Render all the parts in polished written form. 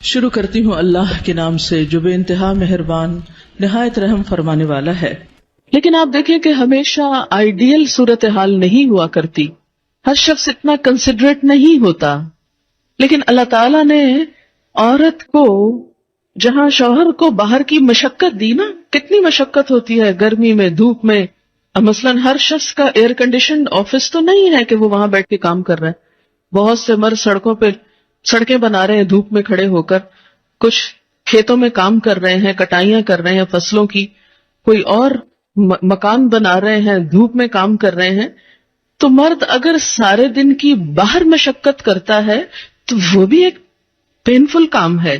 شروع کرتی ہوں اللہ کے نام سے جو بے انتہا مہربان نہایت رحم فرمانے والا ہے۔ لیکن آپ دیکھیں کہ ہمیشہ آئیڈیل صورتحال نہیں ہوا کرتی، ہر شخص اتنا کنسیڈریٹ نہیں ہوتا، لیکن اللہ تعالیٰ نے عورت کو جہاں شوہر کو باہر کی مشقت دی نا، کتنی مشقت ہوتی ہے گرمی میں، دھوپ میں۔ اب مثلاً ہر شخص کا ایئر کنڈیشنڈ آفس تو نہیں ہے کہ وہ وہاں بیٹھ کے کام کر رہا ہے، بہت سے مرد سڑکوں پہ سڑکیں بنا رہے ہیں دھوپ میں کھڑے ہو کر، کچھ کھیتوں میں کام کر رہے ہیں، کٹائیاں کر رہے ہیں فصلوں کی، کوئی اور مکان بنا رہے ہیں، دھوپ میں کام کر رہے ہیں۔ تو مرد اگر سارے دن کی باہر مشقت کرتا ہے تو وہ بھی ایک پینفل کام ہے،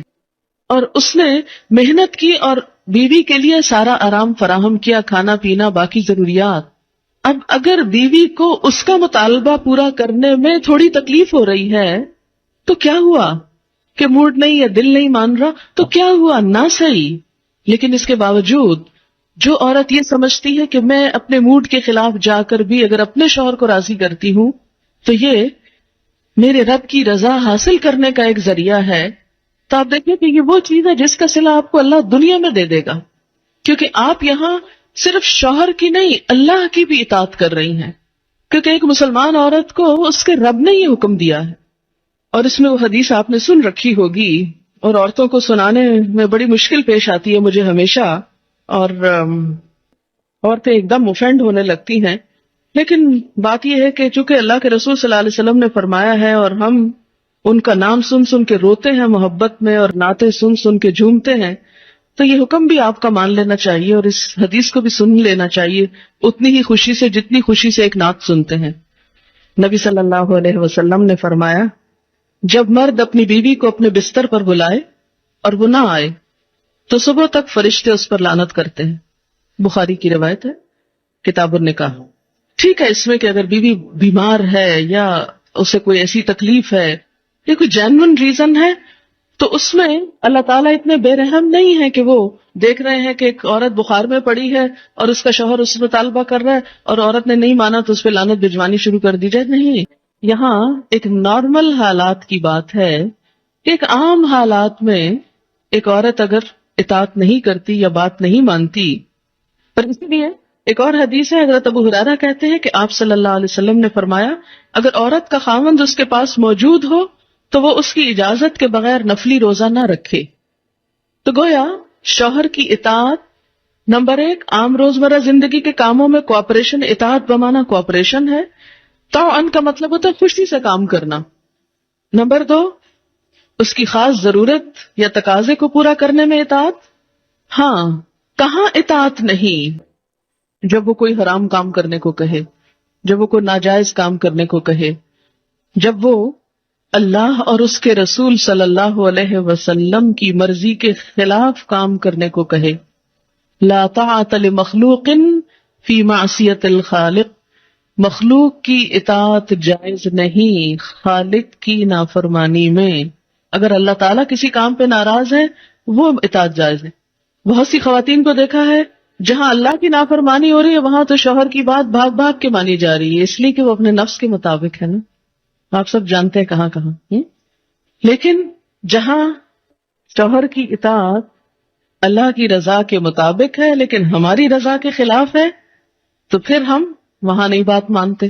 اور اس نے محنت کی اور بیوی کے لیے سارا آرام فراہم کیا، کھانا پینا باقی ضروریات۔ اب اگر بیوی کو اس کا مطالبہ پورا کرنے میں تھوڑی تکلیف ہو رہی ہے تو کیا ہوا کہ موڈ نہیں ہے، دل نہیں مان رہا، تو کیا ہوا، نہ صحیح۔ لیکن اس کے باوجود جو عورت یہ سمجھتی ہے کہ میں اپنے موڈ کے خلاف جا کر بھی اگر اپنے شوہر کو راضی کرتی ہوں تو یہ میرے رب کی رضا حاصل کرنے کا ایک ذریعہ ہے، تو آپ دیکھیں کہ یہ وہ چیز ہے جس کا صلہ آپ کو اللہ دنیا میں دے دے گا، کیونکہ آپ یہاں صرف شوہر کی نہیں اللہ کی بھی اطاعت کر رہی ہیں، کیونکہ ایک مسلمان عورت کو اس کے رب نے یہ حکم دیا ہے۔ اور اس میں وہ حدیث آپ نے سن رکھی ہوگی، اور عورتوں کو سنانے میں بڑی مشکل پیش آتی ہے مجھے ہمیشہ، اور عورتیں ایک دم اوفینڈ ہونے لگتی ہیں، لیکن بات یہ ہے کہ چونکہ اللہ کے رسول صلی اللہ علیہ وسلم نے فرمایا ہے اور ہم ان کا نام سن سن کے روتے ہیں محبت میں اور نعتیں سن سن کے جھومتے ہیں، تو یہ حکم بھی آپ کا مان لینا چاہیے اور اس حدیث کو بھی سن لینا چاہیے اتنی ہی خوشی سے جتنی خوشی سے ایک نعت سنتے ہیں۔ نبی صلی اللہ علیہ وسلم نے فرمایا، جب مرد اپنی بیوی کو اپنے بستر پر بلائے اور وہ نہ آئے تو صبح تک فرشتے اس پر لعنت کرتے ہیں۔ بخاری کی روایت ہے، کتاب النکاح۔ ٹھیک ہے، اس میں کہ اگر بیوی بیمار ہے یا اسے کوئی ایسی تکلیف ہے یا کوئی جینون ریزن ہے تو اس میں اللہ تعالیٰ اتنے بے رحم نہیں ہے کہ وہ دیکھ رہے ہیں کہ ایک عورت بخار میں پڑی ہے اور اس کا شوہر اس سے مطالبہ کر رہا ہے اور عورت نے نہیں مانا تو اس پہ لعنت بھجوانی شروع کر دی جائے۔ نہیں، یہاں ایک نارمل حالات کی بات ہے، ایک عام حالات میں ایک عورت اگر اطاعت نہیں کرتی یا بات نہیں مانتی، پر اسی لیے ایک اور حدیث ہے، حضرت ابو ہریرہ کہتے ہیں کہ آپ صلی اللہ علیہ وسلم نے فرمایا، اگر عورت کا خاوند اس کے پاس موجود ہو تو وہ اس کی اجازت کے بغیر نفلی روزہ نہ رکھے۔ تو گویا شوہر کی اطاعت نمبر 1 عام روزمرہ زندگی کے کاموں میں کوآپریشن، اطاعت بمانا کوآپریشن ہے، طوعاً کا مطلب ہوتا ہے خوشی سے کام کرنا۔ نمبر 2 اس کی خاص ضرورت یا تقاضے کو پورا کرنے میں اطاعت۔ ہاں، کہاں اطاعت نہیں؟ جب وہ کوئی حرام کام کرنے کو کہے، جب وہ کوئی ناجائز کام کرنے کو کہے، جب وہ اللہ اور اس کے رسول صلی اللہ علیہ وسلم کی مرضی کے خلاف کام کرنے کو کہے۔ لا طاعت لمخلوق فی معصیت الخالق، مخلوق کی اطاعت جائز نہیں خالق کی نافرمانی میں۔ اگر اللہ تعالیٰ کسی کام پہ ناراض ہے وہ اطاعت جائز ہے۔ بہت سی خواتین کو دیکھا ہے جہاں اللہ کی نافرمانی ہو رہی ہے وہاں تو شوہر کی بات بھاگ بھاگ کے مانی جا رہی ہے، اس لیے کہ وہ اپنے نفس کے مطابق ہے نا، آپ سب جانتے ہیں کہاں کہاں۔ لیکن جہاں شوہر کی اطاعت اللہ کی رضا کے مطابق ہے لیکن ہماری رضا کے خلاف ہے تو پھر ہم وہاں نہیں بات مانتے۔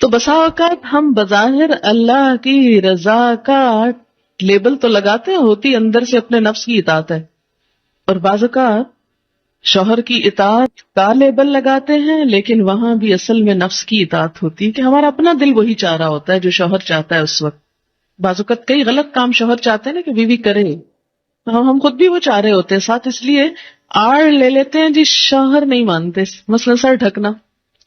تو بسا اوقات ہم بظاہر اللہ کی رضا کا لیبل تو لگاتے ہیں، ہوتی اندر سے اپنے نفس کی اطاعت ہے، اور بعض اوقات شوہر کی اطاعت کا لیبل لگاتے ہیں لیکن وہاں بھی اصل میں نفس کی اطاعت ہوتی ہے کہ ہمارا اپنا دل وہی چاہ رہا ہوتا ہے جو شوہر چاہتا ہے اس وقت۔ بعض اوقات کئی غلط کام شوہر چاہتے ہیں نا کہ بیوی کرے، ہم خود بھی وہ چاہ رہے ہوتے ہیں، ساتھ اس لیے آڑ لے لیتے ہیں جی شوہر نہیں مانتے، مثلا سر ڈھکنا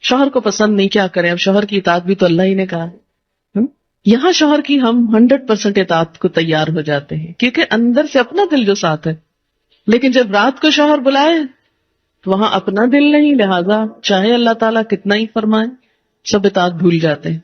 شوہر کو پسند نہیں، کیا کریں، اب شوہر کی اطاعت بھی تو اللہ ہی نے کہا ہے۔ یہاں شوہر کی ہم 100% اطاعت کو تیار ہو جاتے ہیں کیونکہ اندر سے اپنا دل جو ساتھ ہے، لیکن جب رات کو شوہر بلائے تو وہاں اپنا دل نہیں، لہذا چاہے اللہ تعالیٰ کتنا ہی فرمائے سب اطاعت بھول جاتے ہیں۔